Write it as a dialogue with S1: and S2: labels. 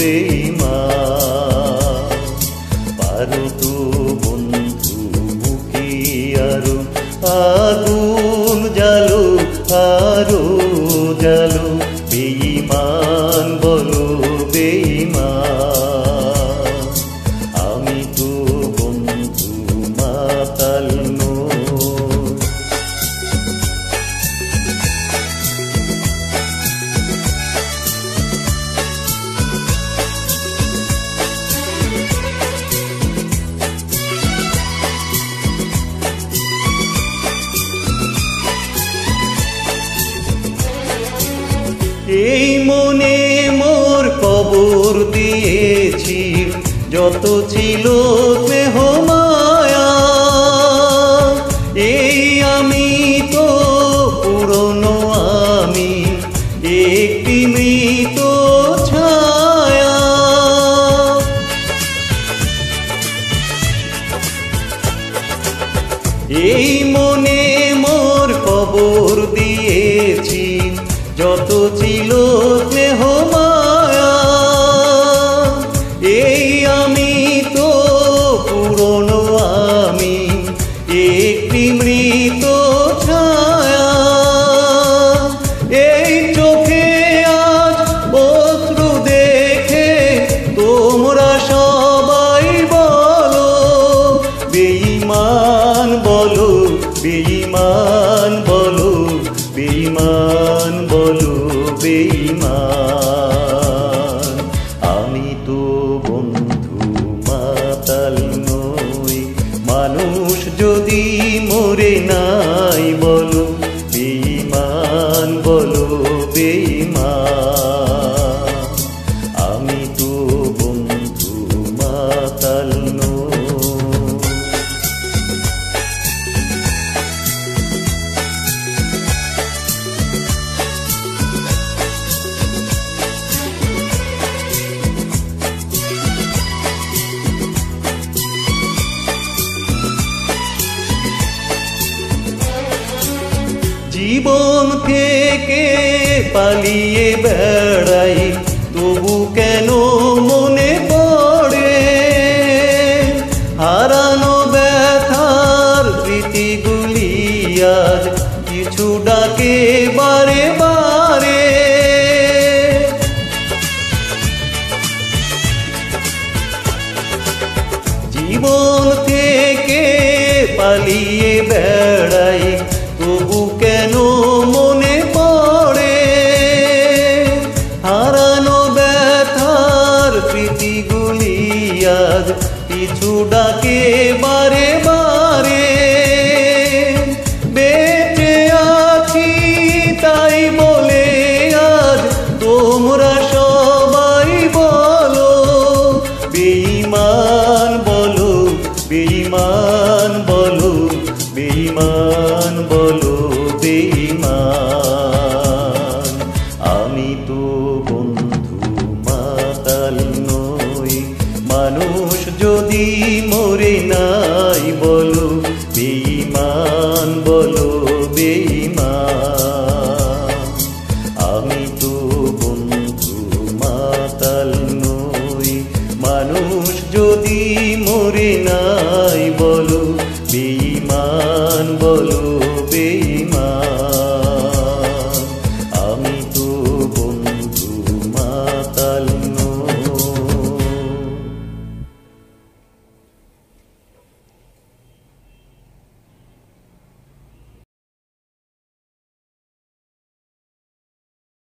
S1: বেঈমান। পারো তো বন্ধু বুকে আরো আগুন জালো, আরো জালো, বেঈমান বলো বেঈমান। আমি তো বন্ধু মাতাল নই। এই মনে মোর কবর দিয়েছি যত ছিল স্নেহ মায়া। এই আমি তো পুরনো আমি, একটি মৃত ছায়া। এই মনে মোর কবর দিয়েছি যত ছিল স্নেহ মায়া। এই আমি তো পুরনো আমি, একটি মৃত ছায়া। এই চোখে আজ অশ্রু দেখে তোমরা সবাই বলো বেঈমান বলো, বেঈমান বলো, বেঈমান বলো বেঈমান। আমি তো বন্ধু মাতাল নই। মানুষ যদি মরে নাই বলো বেঈমান বলো বেঈমান। আমি তো বন্ধু মাতাল নই। জীবন থেকে পালিয়ে বেড়াই তবু কেন মনে পড়ে হারানো ব্যথার স্মৃতিগুলি আজ কিছু ডাকে বারে বারে। জীবন থেকে পালিয়ে বেড়াই তবু কেন মনে পড়ে হারানো ব্যথার স্মৃতিগুলি আজ পিছু ডাকে বারে বারে। বেঁচে আছি তাই বলে আজ তোমরা সবাই বলো বেঈমান বলো, বেঈমান বলো, বেঈমান বলো বেঈমান। আমি তো বন্ধু মাতাল নই। মানুষ যদি মরে নাই বলো বেঈমান বলো বেঈমান। আমি তো বন্ধু মাতাল নই। মানুষ যদি মরে নাই বলো বেঈমান।